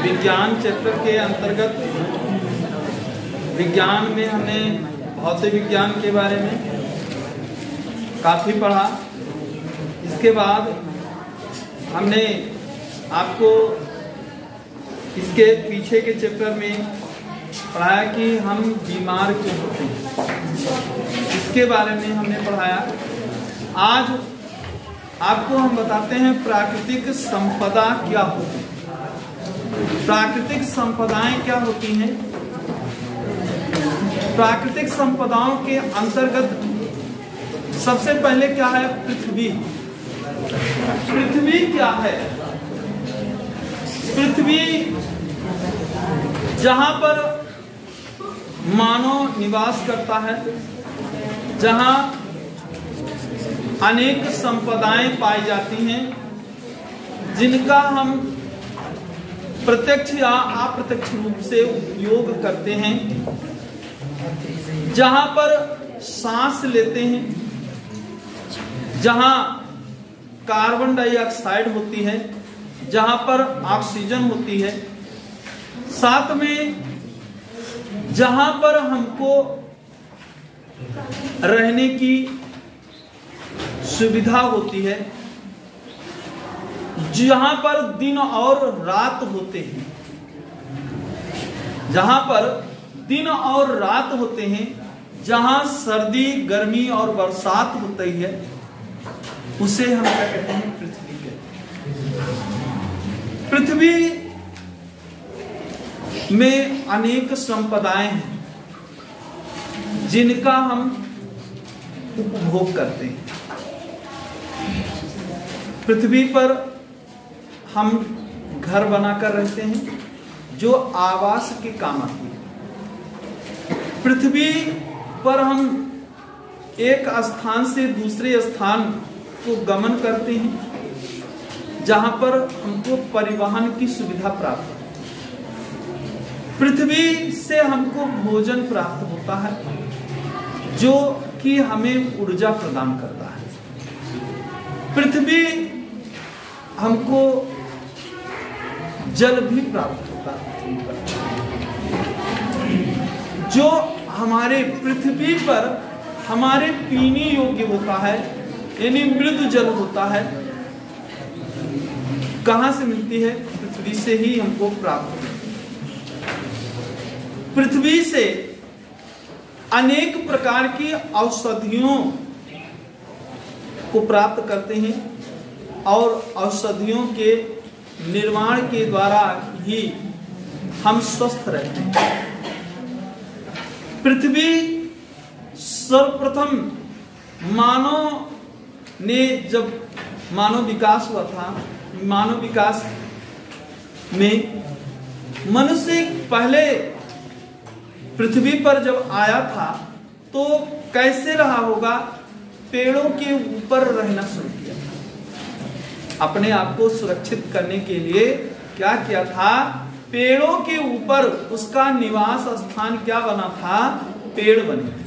विज्ञान चैप्टर के अंतर्गत विज्ञान में हमने भौतिक विज्ञान के बारे में काफ़ी पढ़ा। इसके बाद हमने आपको इसके पीछे के चैप्टर में पढ़ाया कि हम बीमार क्यों होते हैं, इसके बारे में हमने पढ़ाया। आज आपको हम बताते हैं प्राकृतिक संपदा क्या होती है। प्राकृतिक संपदाएं क्या होती हैं? प्राकृतिक संपदाओं के अंतर्गत सबसे पहले क्या है? पृथ्वी। पृथ्वी क्या है? पृथ्वी जहां पर मानव निवास करता है, जहां अनेक संपदाएं पाई जाती हैं, जिनका हम प्रत्यक्ष या अप्रत्यक्ष रूप से उपयोग करते हैं, जहां पर सांस लेते हैं, जहां कार्बन डाइऑक्साइड होती है, जहां पर ऑक्सीजन होती है, साथ में जहां पर हमको रहने की सुविधा होती है, जहां पर दिन और रात होते हैं, जहां पर दिन और रात होते हैं, जहां सर्दी गर्मी और बरसात होती है, उसे हम क्या कहते हैं? पृथ्वी कहते हैं। पृथ्वी में अनेक संपदाएं हैं जिनका हम उपभोग करते हैं। पृथ्वी पर हम घर बनाकर रहते हैं जो आवास के काम आती है। पृथ्वी पर हम एक स्थान से दूसरे स्थान को गमन करते हैं, जहां पर हमको परिवहन की सुविधा प्राप्त है। पृथ्वी से हमको भोजन प्राप्त होता है जो कि हमें ऊर्जा प्रदान करता है। पृथ्वी हमको जल भी प्राप्त होता है जो हमारे पृथ्वी पर हमारे पीने योग्य होता है, यानी मृदु जल होता है। कहां से मिलती है? पृथ्वी से ही हमको प्राप्त होती है। पृथ्वी से अनेक प्रकार की औषधियों को प्राप्त करते हैं और औषधियों के निर्माण के द्वारा ही हम स्वस्थ रहते हैं। पृथ्वी सर्वप्रथम मानव ने जब मानव विकास हुआ था, मानव विकास में मनुष्य पहले पृथ्वी पर जब आया था तो कैसे रहा होगा? पेड़ों के ऊपर रहना शुरू किया था। अपने आप को सुरक्षित करने के लिए क्या किया था? पेड़ों के ऊपर उसका निवास स्थान क्या बना था? पेड़ बने थे।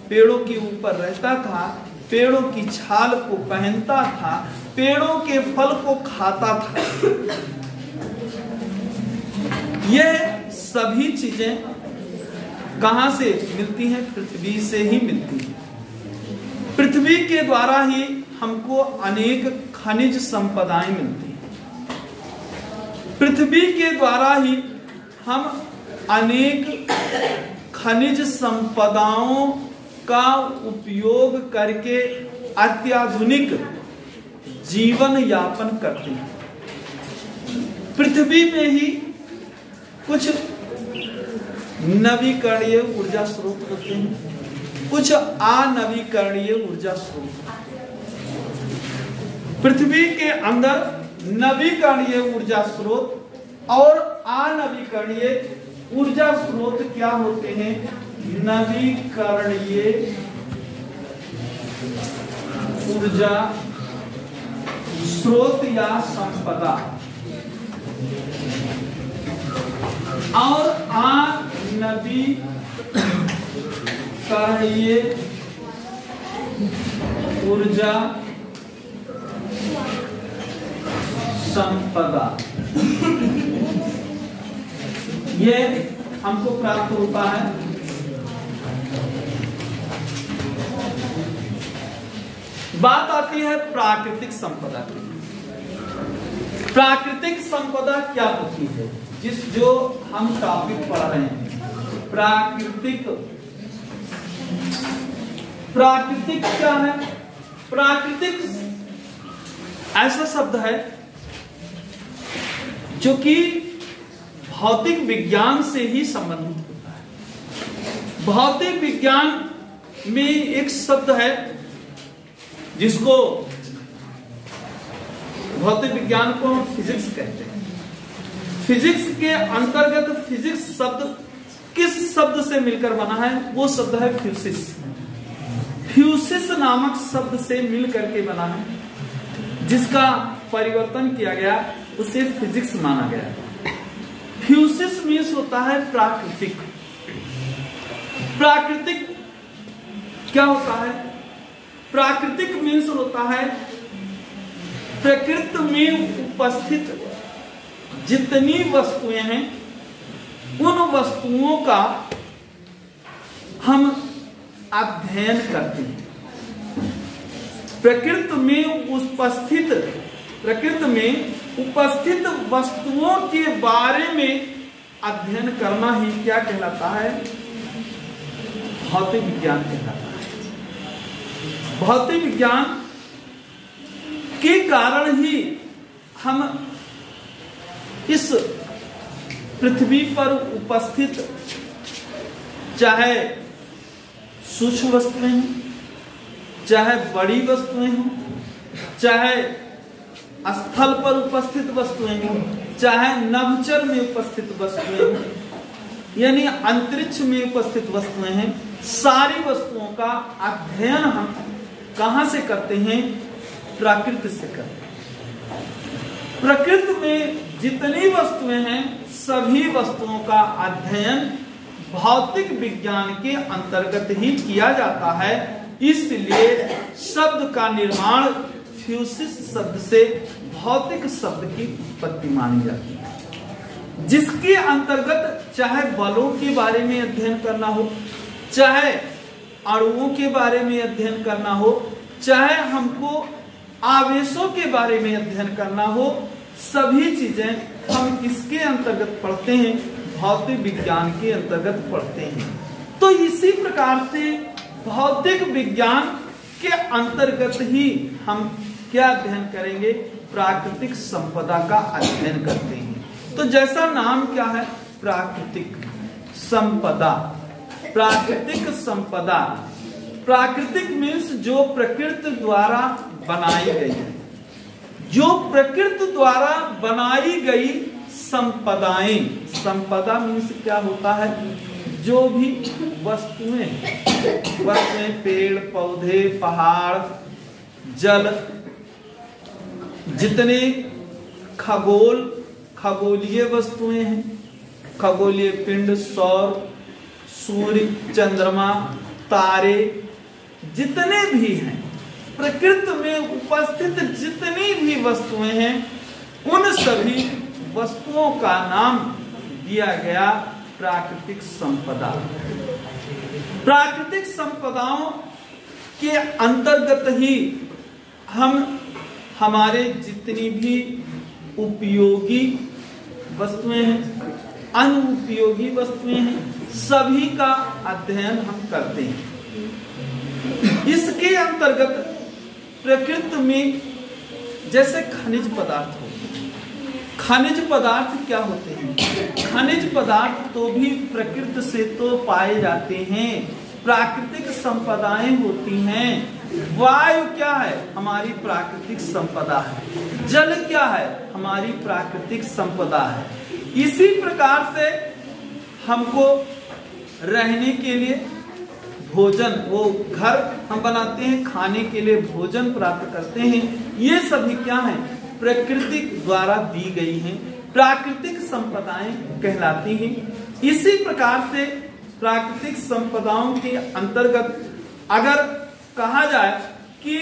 पेड़ों के ऊपर रहता था, पेड़ों की छाल को पहनता था, पेड़ों के फल को खाता था। ये सभी चीजें कहां से मिलती हैं? पृथ्वी से ही मिलती है। पृथ्वी के द्वारा ही हमको अनेक खनिज संपदाएं मिलती हैं। पृथ्वी के द्वारा ही हम अनेक खनिज संपदाओं का उपयोग करके अत्याधुनिक जीवन यापन करते हैं। पृथ्वी में ही कुछ नवीकरणीय ऊर्जा स्रोत होते हैं, कुछ अनवीकरणीय ऊर्जा स्रोत। पृथ्वी के अंदर नवीकरणीय ऊर्जा स्रोत और अनवीकरणीय ऊर्जा स्रोत क्या होते हैं? नवीकरणीय ऊर्जा स्रोत या संपदा और अनवीकरणीय ऊर्जा संपदा। ये हमको प्राप्त होता है। बात आती है प्राकृतिक संपदा की। प्राकृतिक संपदा क्या होती है, जो हम टॉपिक पढ़ रहे हैं। प्राकृतिक क्या है? प्राकृतिक ऐसा शब्द है जो कि भौतिक विज्ञान से ही संबंधित होता है। भौतिक विज्ञान में एक शब्द है जिसको भौतिक विज्ञान को हम फिजिक्स कहते हैं। फिजिक्स के अंतर्गत फिजिक्स शब्द किस शब्द से मिलकर बना है? वो शब्द है फ्यूसिस। फ्यूसिस नामक शब्द से मिलकर के बना है, जिसका परिवर्तन किया गया, उसे फिजिक्स माना गया। फ्यूसिस मीन्स होता है प्राकृतिक। प्राकृतिक क्या होता है? प्राकृतिक मीन्स होता है प्रकृति में उपस्थित जितनी वस्तुएं हैं, उन वस्तुओं का हम अध्ययन करते हैं। प्रकृति में उपस्थित वस्तुओं के बारे में अध्ययन करना ही क्या कहलाता है? भौतिक विज्ञान कहलाता है। भौतिक विज्ञान के कारण ही हम इस पृथ्वी पर उपस्थित चाहे सूक्ष्म वस्तुएं हों, चाहे बड़ी वस्तुएं हों, चाहे स्थल पर उपस्थित वस्तुएं हों, चाहे नभचर में उपस्थित वस्तुएं हों, यानी अंतरिक्ष में उपस्थित वस्तुएं हैं, सारी वस्तुओं का अध्ययन हम कहां से करते हैं? प्रकृति से करते हैं। प्रकृति में जितनी वस्तुएं हैं, सभी वस्तुओं का अध्ययन भौतिक विज्ञान के अंतर्गत ही किया जाता है। इसलिए शब्द का निर्माण फ्यूसिस शब्द से भौतिक शब्द की उत्पत्ति मानी जाती है, जिसके अंतर्गत चाहे बलों के बारे में अध्ययन करना हो, चाहे अणुओं के बारे में अध्ययन करना हो, चाहे हमको आवेशों के बारे में अध्ययन करना हो, सभी चीजें हम किसके अंतर्गत पढ़ते हैं? भौतिक विज्ञान के अंतर्गत पढ़ते हैं। तो इसी प्रकार से भौतिक विज्ञान के अंतर्गत ही हम क्या अध्ययन करेंगे? प्राकृतिक संपदा का अध्ययन करते हैं। तो जैसा नाम क्या है? प्राकृतिक संपदा। प्राकृतिक संपदा, प्राकृतिक मीन्स जो प्रकृति द्वारा बनाई गई है। जो प्रकृति द्वारा बनाई गई संपदाएं। संपदा मीन्स क्या होता है? जो भी वस्तुएं, पेड़ पौधे, पहाड़, जल, जितने खगोलीय वस्तुएं हैं, खगोलीय पिंड, सौर, सूर्य, चंद्रमा, तारे, जितने भी हैं, प्रकृति में उपस्थित जितनी भी वस्तुएं हैं, उन सभी वस्तुओं का नाम दिया गया प्राकृतिक संपदा। प्राकृतिक संपदाओं के अंतर्गत ही हम हमारे जितनी भी उपयोगी वस्तुएं हैं, अनुपयोगी वस्तुएं हैं, सभी का अध्ययन हम करते हैं। इसके अंतर्गत प्रकृति में जैसे खनिज पदार्थ होते हैं। खनिज पदार्थ क्या होते हैं? खनिज पदार्थ तो भी प्रकृति से तो पाए जाते हैं, प्राकृतिक संपदाएं होती हैं। वायु क्या है? हमारी प्राकृतिक संपदा है। जल क्या है? हमारी प्राकृतिक संपदा है। इसी प्रकार से हमको रहने के लिए भोजन, वो घर हम बनाते हैं, खाने के लिए भोजन प्राप्त करते हैं, ये सभी क्या है? प्रकृति द्वारा दी गई हैं, प्राकृतिक संपदाएं कहलाती हैं। इसी प्रकार से प्राकृतिक संपदाओं के अंतर्गत अगर कहा जाए कि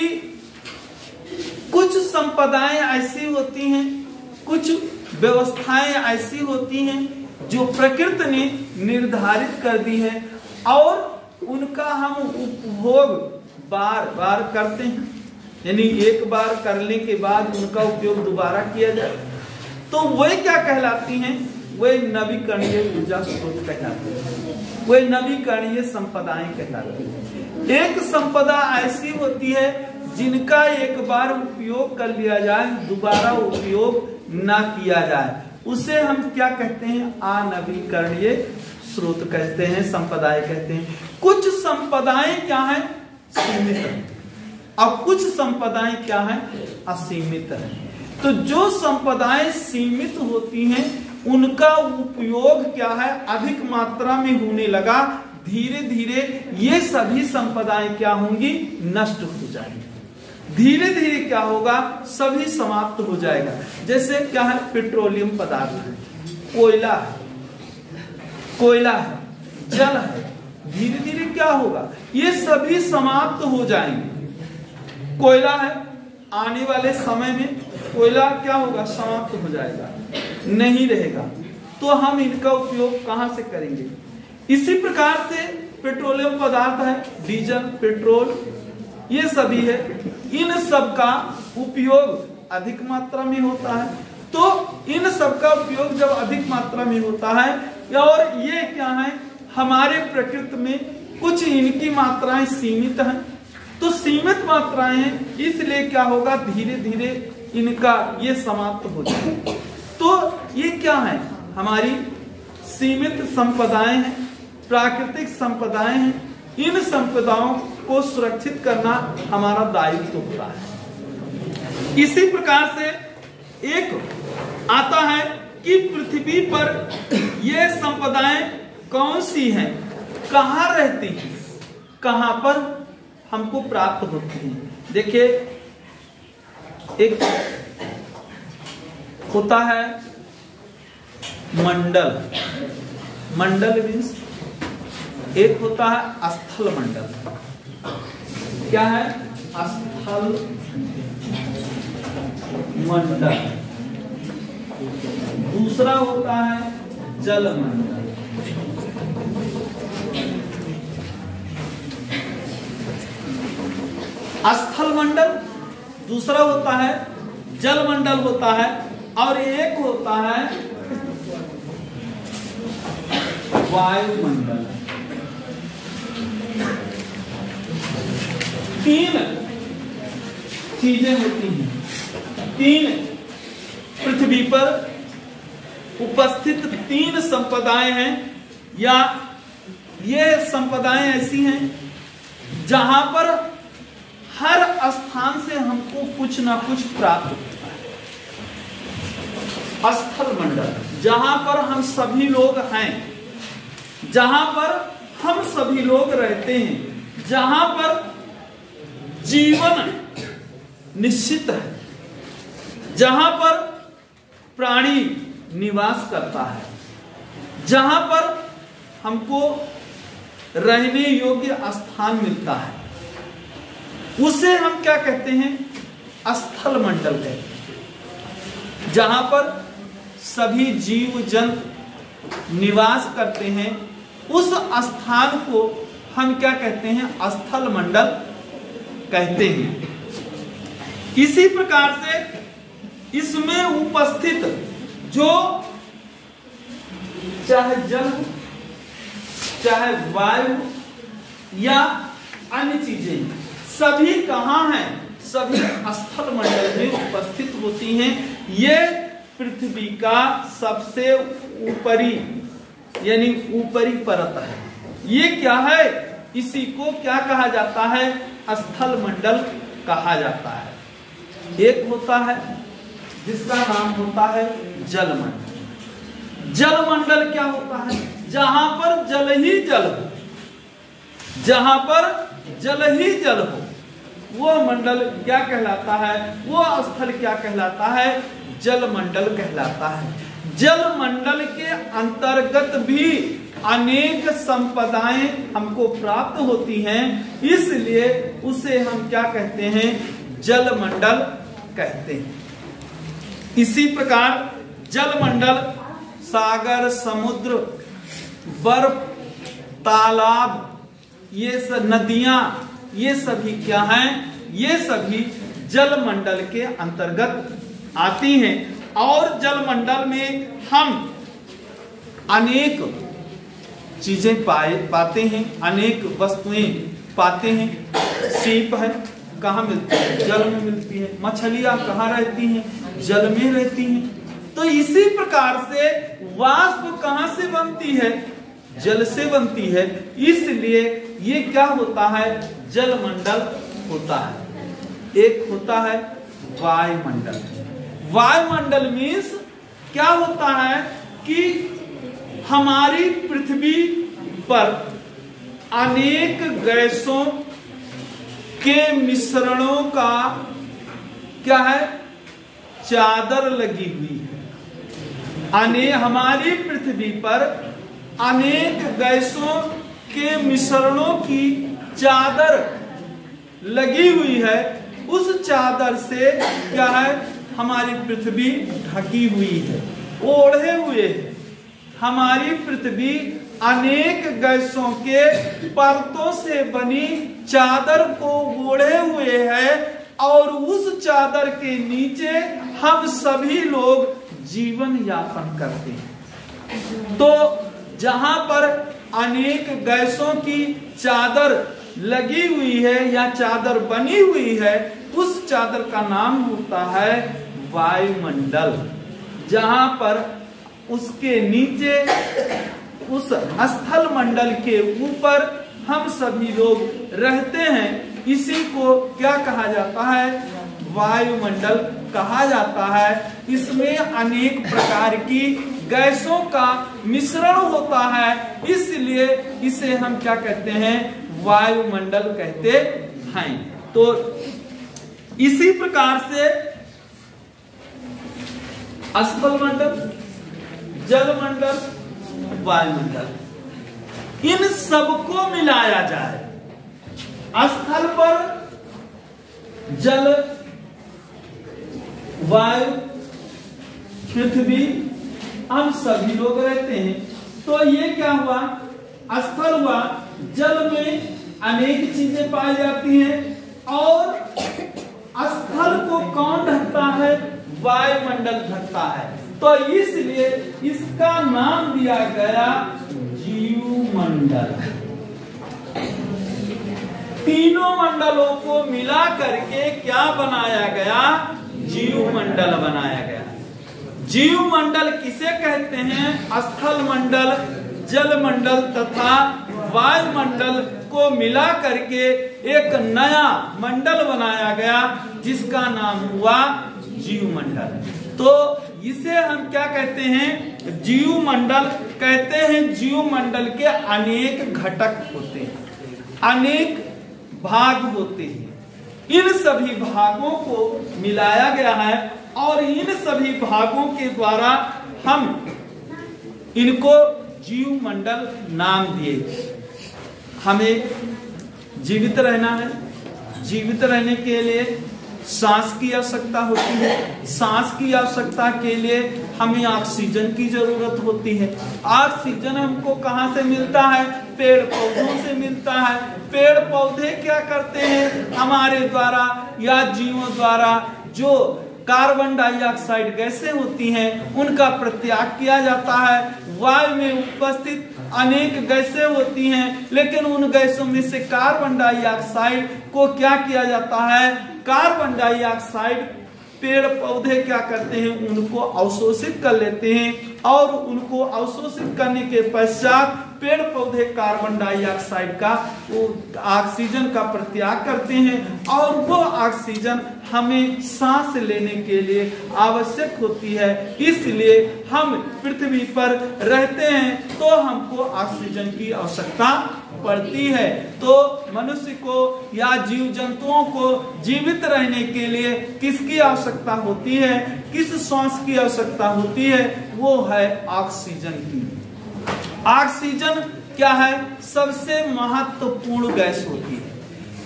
कुछ संपदाएं ऐसी होती हैं, कुछ व्यवस्थाएं ऐसी होती हैं जो प्रकृति ने निर्धारित कर दी है और उनका हम उपभोग बार बार करते हैं, यानी एक बार करने के बाद उनका उपयोग दोबारा किया जाए, तो वे क्या कहलाती हैं? वे नवीकरणीय ऊर्जा स्रोत कहलाते हैं, वे नवीकरणीय संपदाएं कहलाती हैं। एक संपदा ऐसी होती है जिनका एक बार उपयोग कर लिया जाए, दोबारा उपयोग ना किया जाए, उसे हम क्या कहते हैं? अनवीकरणीय स्रोत कहते हैं, संपदाएं कहते हैं। कुछ संपदाएं क्या है? सीमित है, और कुछ संपदाएं क्या है? असीमित है। तो जो संपदाएं सीमित होती हैं उनका उपयोग क्या है? अधिक मात्रा में होने लगा, धीरे धीरे ये सभी संपदाएं क्या होंगी? नष्ट हो जाएंगी। धीरे धीरे क्या होगा? सभी समाप्त हो जाएगा। जैसे क्या है? पेट्रोलियम पदार्थ है, कोयला है, जल है, धीरे धीरे क्या होगा? ये सभी समाप्त हो जाएंगे। कोयला है, आने वाले समय में कोयला क्या होगा? समाप्त हो जाएगा, नहीं रहेगा, तो हम इनका उपयोग कहां से करेंगे? इसी प्रकार से पेट्रोलियम पदार्थ है, डीजल, पेट्रोल, ये सभी है, इन सब का उपयोग अधिक मात्रा में होता है। तो इन सब का उपयोग जब अधिक मात्रा में होता है, और ये क्या है? हमारे प्रकृति में कुछ इनकी मात्राएं सीमित हैं, तो सीमित मात्राएं हैं, इसलिए क्या होगा? धीरे धीरे इनका ये समाप्त हो जाएगा। तो ये क्या है? हमारी सीमित संपदाएं हैं, प्राकृतिक संपदाएं हैं। इन संपदाओं को सुरक्षित करना हमारा दायित्व होता है। इसी प्रकार से एक आता है कि पृथ्वी पर ये संपदाएं कौन सी हैं, कहाँ रहती हैं, कहाँ पर हमको प्राप्त होती हैं। देखिए, एक होता है मंडल, मंडल मीन्स एक होता है स्थल मंडल। क्या है? स्थल मंडल। दूसरा होता है जल मंडल। स्थल मंडल दूसरा होता है, जल मंडल होता है, और एक होता है वायुमंडल। तीन चीजें होती हैं, तीन पृथ्वी पर उपस्थित तीन संपदाएं हैं, या ये संपदाएं ऐसी हैं जहां पर हर स्थान से हमको कुछ ना कुछ प्राप्त होता है। स्थल मंडल, जहां पर हम सभी लोग हैं, जहां पर हम सभी लोग रहते हैं, जहां पर जीवन निश्चित है, जहां पर प्राणी निवास करता है, जहां पर हमको रहने योग्य स्थान मिलता है, उसे हम क्या कहते हैं? स्थल मंडल कहते हैं। जहां पर सभी जीव जंतु निवास करते हैं, उस स्थान को हम क्या कहते हैं? स्थल मंडल कहते हैं। इसी प्रकार से इसमें उपस्थित जो चाहे जल, चाहे वायु या अन्य चीजें, सभी कहाँ हैं? सभी स्थल मंडल में उपस्थित होती हैं। ये पृथ्वी का सबसे ऊपरी यानी ऊपरी परत है। ये क्या है? इसी को क्या कहा जाता है? स्थल मंडल कहा जाता है। एक होता है जिसका नाम होता है जल मंडल। जल मंडल क्या होता है? जहां पर जल ही जल हो, जहां पर जल ही जल हो, वो मंडल क्या कहलाता है? वो स्थल क्या कहलाता है? जल मंडल कहलाता है। जल मंडल के अंतर्गत भी अनेक संपदाएं हमको प्राप्त होती हैं, इसलिए उसे हम क्या कहते हैं? जल मंडल कहते हैं। इसी प्रकार जल मंडल सागर, समुद्र, बर्फ, तालाब, ये सब नदियां, ये सभी क्या हैं? ये सभी जलमंडल के अंतर्गत आती हैं। और जलमंडल में हम अनेक चीजें पाते हैं, अनेक वस्तुएं पाते हैं। सीप है, कहाँ मिलती है? जल में मिलती है। मछलियां कहाँ रहती हैं? जल में रहती हैं। तो इसी प्रकार से वाष्प कहाँ से बनती है? जल से बनती है। इसलिए ये क्या होता है? जलमंडल होता है। एक होता है वायुमंडल। वायुमंडल मीन्स क्या होता है कि हमारी पृथ्वी पर अनेक गैसों के मिश्रणों का क्या है? चादर लगी हुई है। हमारी पृथ्वी पर अनेक गैसों के मिश्रणों की चादर लगी हुई है। उस चादर से क्या है? हमारी पृथ्वी ढकी हुई है, ओढ़े हुए है। हमारी पृथ्वी अनेक गैसों के परतों से बनी चादर को ओढ़े हुए है और उस चादर के नीचे हम सभी लोग जीवन यापन करते हैं। तो जहां पर अनेक गैसों की चादर लगी हुई है या चादर बनी हुई है, उस चादर का नाम होता है वायुमंडल। जहां पर उसके नीचे उस स्थल मंडल के ऊपर हम सभी लोग रहते हैं, इसी को क्या कहा जाता है? वायुमंडल कहा जाता है। इसमें अनेक प्रकार की गैसों का मिश्रण होता है, इसलिए इसे हम क्या कहते हैं? वायुमंडल कहते हैं। तो इसी प्रकार से स्थल मंडल, जलमंडल, वायुमंडल, इन सबको मिलाया जाए। स्थल पर जल, वायु, पृथ्वी, हम सभी लोग रहते हैं। तो ये क्या हुआ? स्थल हुआ। जल में अनेक चीजें पाई जाती हैं और स्थल को कौन ढकता है? वायुमंडल ढकता है। तो इसलिए इसका नाम दिया गया जीवमंडल। तीनों मंडलों को मिला करके क्या बनाया गया? जीवमंडल बनाया गया। जीवमंडल किसे कहते हैं? स्थल मंडल, जल मंडल तथा वायुमंडल को मिला करके एक नया मंडल बनाया गया, जिसका नाम हुआ जीवमंडल। तो इसे हम क्या कहते हैं? जीवमंडल कहते हैं। जीवमंडल के अनेक घटक होते हैं, अनेक भाग होते हैं। इन सभी भागों को मिलाया गया है और इन सभी भागों के द्वारा हम इनको जीवमंडल नाम दिए। हमें जीवित रहना है। जीवित रहने के लिए सांस की आवश्यकता होती है। सांस की आवश्यकता के लिए हमें ऑक्सीजन की जरूरत होती है। ऑक्सीजन हमको कहाँ से मिलता है? पेड़ पौधों से मिलता है। पेड़ पौधे क्या करते हैं? हमारे द्वारा या जीवों द्वारा जो कार्बन डाइऑक्साइड गैसें होती हैं, उनका प्रत्याग किया जाता है। वायु में उपस्थित अनेक गैसें होती हैं, लेकिन उन गैसों में से कार्बन डाइऑक्साइड को क्या किया जाता है? कार्बन डाइऑक्साइड पेड़ पौधे क्या करते हैं? उनको अवशोषित कर लेते हैं और उनको अवशोषित करने के पश्चात पेड़ पौधे कार्बन डाइऑक्साइड का, ऑक्सीजन का प्रत्याग करते हैं और वो ऑक्सीजन हमें सांस लेने के लिए आवश्यक होती है। इसलिए हम पृथ्वी पर रहते हैं तो हमको ऑक्सीजन की आवश्यकता पड़ती है। तो मनुष्य को या जीव जंतुओं को जीवित रहने के लिए किसकी आवश्यकता होती है? किस श्वास की आवश्यकता होती है? वो है ऑक्सीजन की। ऑक्सीजन क्या है? सबसे महत्वपूर्ण गैस होती है।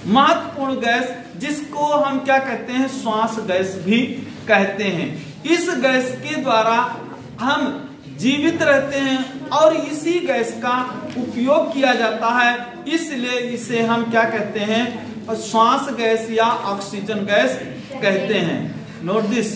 महत्वपूर्ण गैस जिसको हम क्या कहते हैं? श्वास गैस भी कहते हैं। इस गैस के द्वारा हम जीवित रहते हैं और इसी गैस का उपयोग किया जाता है, इसलिए इसे हम क्या कहते हैं, श्वास गैस या ऑक्सीजन गैस कहते हैं। Note this.